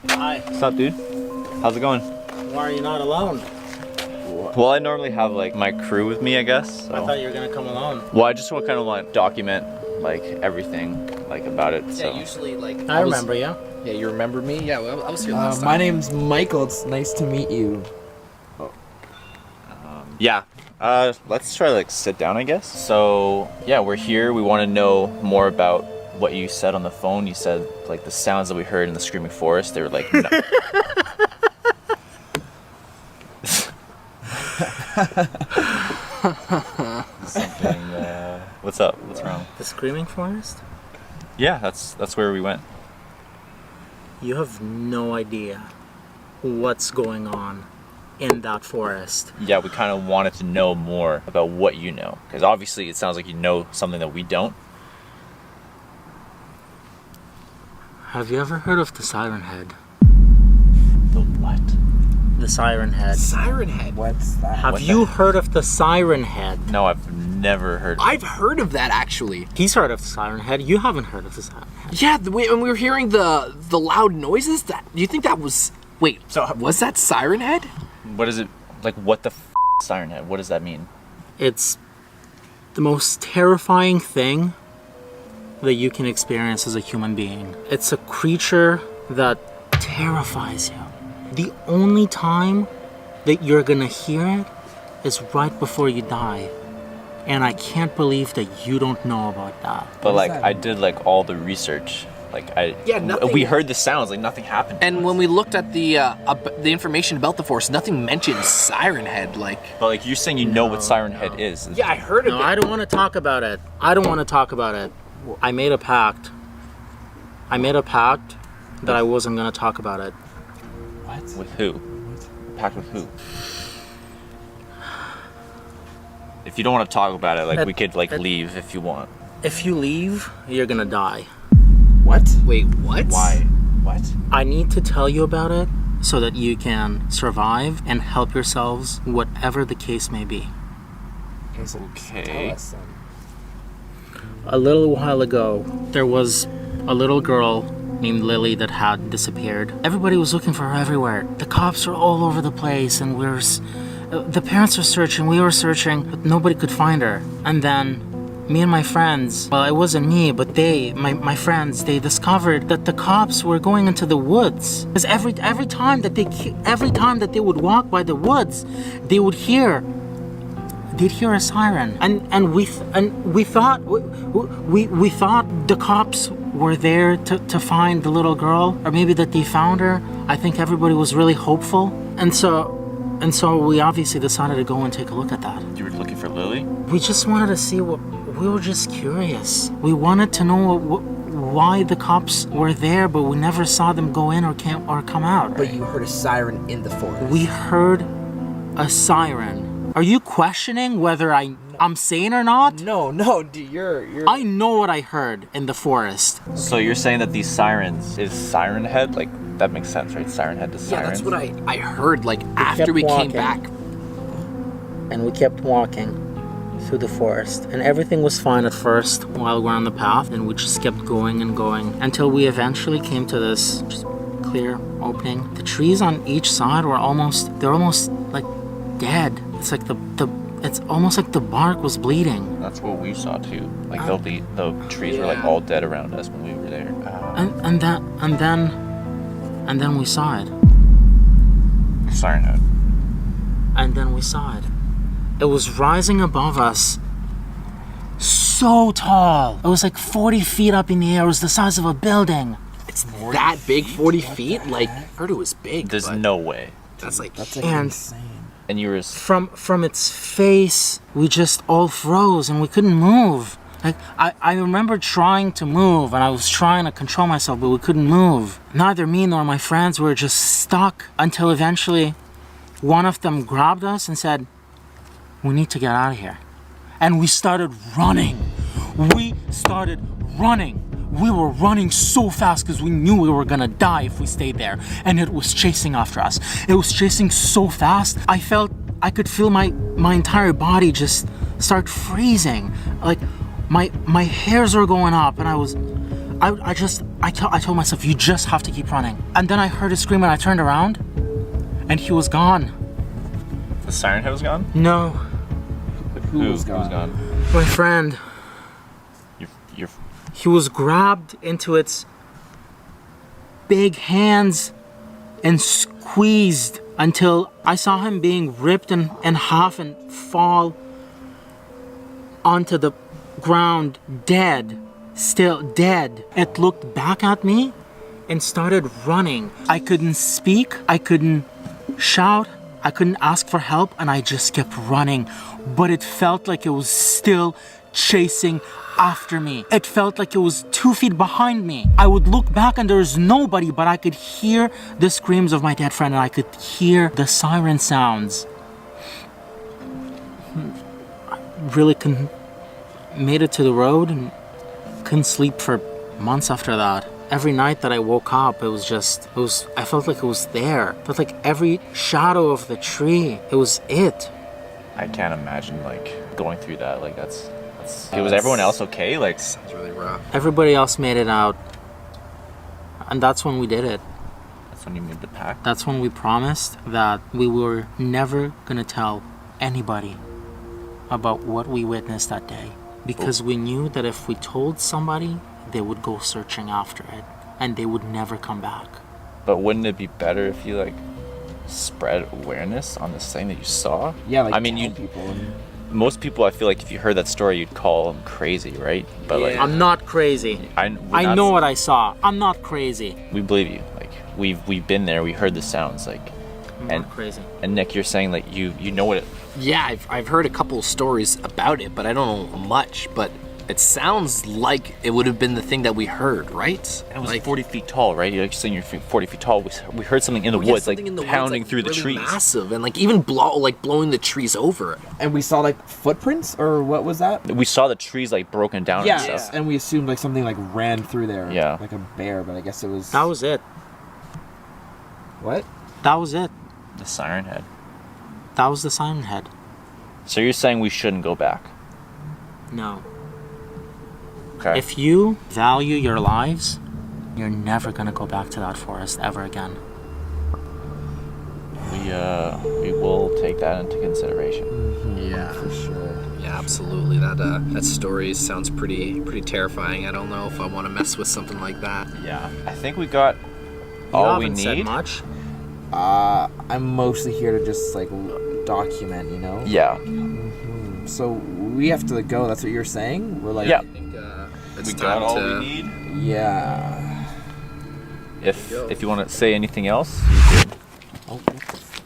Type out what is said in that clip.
Hi. What's up, dude? How's it going? Why are you not alone? Well, I normally have like my crew with me, I guess. So. I thought you were gonna come alone. Well, I just want to kind of like document like everything like about it. So. Yeah, usually like I remember you. Yeah, you remember me? Yeah, well, I was here last time. My name's Michael. It's nice to meet you. Yeah. Let's try to like sit down, I guess. So yeah, we're here. We want to know more about what you said on the phone. You said like the sounds that we heard in the screaming forest. They were like. No. Something. What's up? What's wrong? The screaming forest? Yeah, that's where we went. You have no idea what's going on in that forest. Yeah, we kind of wanted to know more about what you know, because obviously it sounds like you know something that we don't. Have you ever heard of the Siren Head? The what? The Siren Head. Siren Head. What's that? Have you heard of the Siren Head? No, I've never heard. I've heard of that actually. He's heard of the Siren Head. You haven't heard of the Siren Head. Yeah, when we were hearing the loud noises, that you think that was so was that Siren Head? What is it? Like, what the Siren Head? What does that mean? It's the most terrifying thing that you can experience as a human being. It's a creature that terrifies you. The only time that you're gonna hear it is right before you die. And I can't believe that you don't know about that. But like, I did like all the research. Like nothing. We heard the sounds. Like nothing happened. And when we looked at the information about the forest, nothing mentioned Siren Head. Like, But like you're saying, you know what Siren Head is. yeah, I heard of No, it. I don't want to talk about it. I don't want to talk about it. I made a pact. That I wasn't gonna talk about it. What? With who? Packed with who? If you don't want to talk about it, like we could like leave if you want. If you leave, you're gonna die. What? Wait, what? Why? What? I need to tell you about it so that you can survive and help yourselves, whatever the case may be. Okay. A little while ago, there was a little girl named Lily that had disappeared. Everybody was looking for her everywhere. The cops were all over the place, and the parents were searching, we were searching, but nobody could find her. And then me and my friends, well, it wasn't me, but my friends, they discovered that the cops were going into the woods. Because every time that they would walk by the woods, they'd hear a siren, and we thought the cops were there to find the little girl, or maybe that they found her. I think everybody was really hopeful, and so we obviously decided to go and take a look at that. You were looking for Lily? We just wanted to see we were just curious. We wanted to know why the cops were there, but we never saw them go in or come out. But you heard a siren in the forest. We heard a siren. Are you questioning whether I'm sane or not? No, dude, you're. I know what I heard in the forest. So you're saying that these sirens is Siren Head? Like that makes sense, right? Siren Head to Yeah, sirens. that's what I heard. Like after kept we came walking. back. And we kept walking through the forest. And everything was fine at first while we're on the path. And we just kept going and going until we eventually came to this just clear opening. The trees on each side were almost like dead. It's like it's almost like the bark was bleeding. That's what we saw too. Like the trees were like all dead around us when we were there. And then we saw it. Siren Head. And then we saw it. It was rising above us. So tall. It was like 40 feet up in the air. It was the size of a building. It's that big, 40 feet? Like, I heard it was big. There's but no way. That's like And insane. And you were from its face, we just all froze and we couldn't move. Like I remember trying to move, and I was trying to control myself, but we couldn't move. Neither me nor my friends were just stuck until eventually one of them grabbed us and said, "We need to get out of here." And we started running. We were running so fast because we knew we were gonna die if we stayed there. And it was chasing after us. It was chasing so fast. I could feel my entire body just start freezing. Like my hairs were going up, and I told myself, you just have to keep running. And then I heard a scream and I turned around and he was gone. The siren head was gone? No, Who was gone? my friend. Your He was grabbed into its big hands and squeezed until I saw him being ripped in half and fall onto the ground dead. Still dead. It looked back at me and started running. I couldn't speak, I couldn't shout, I couldn't ask for help, and I just kept running. But it felt like it was still chasing after me. It felt like it was 2 feet behind me. I would look back and there was nobody, but I could hear the screams of my dead friend and I could hear the siren sounds. I really couldn't made it to the road and couldn't sleep for months after that. Every night that I woke up, I felt like it was there. It felt like every shadow of the tree, it was it. I can't imagine like going through that. Like that's was everyone else okay? Like It's really rough. Everybody else made it out. And that's when we did it. that's when you made the pact. That's when we promised that we were never gonna tell anybody about what we witnessed that day. Because we knew that if we told somebody, they would go searching after it and they would never come back. But wouldn't it be better if you like spread awareness on this thing that you saw? Yeah, like I mean, tell people. And most people, I feel like if you heard that story, you'd call them crazy, right? But like, Yeah. I'm not crazy. I know what I saw. I'm not crazy. We believe you. Like we've been there. We heard the sounds. Like, I'm and not crazy. and Nick, you're saying like you know what it. Yeah, I've heard a couple stories about it, but I don't know much. But it sounds like it would have been the thing that we heard, right? It was like 40 feet tall, right? You're like saying you're 40 feet tall. We heard something in the yeah, woods, like something in the woods, pounding like, through the really trees. massive, and like even blowing the trees over. and we saw like footprints, or what was that? We saw the trees like broken down and Yeah, stuff. and we assumed like something like ran through there. Yeah. Like a bear, but I guess it was. That was it. What? That was it. The siren head. That was the siren head. So you're saying we shouldn't go back? No. Okay. If you value your lives, you're never gonna go back to that forest ever again. we will take that into consideration. Yeah, For sure. yeah, absolutely. That story sounds pretty terrifying. I don't know if I want to mess with something like that. Yeah. I think we got You all we haven't said need. much. I'm mostly here to just like document, you know? Yeah. So we have to go, that's what you're saying? We're like, Yeah. I think it's We time got all to. we need. yeah. If Go. you want to say anything else, you could. Oh, what the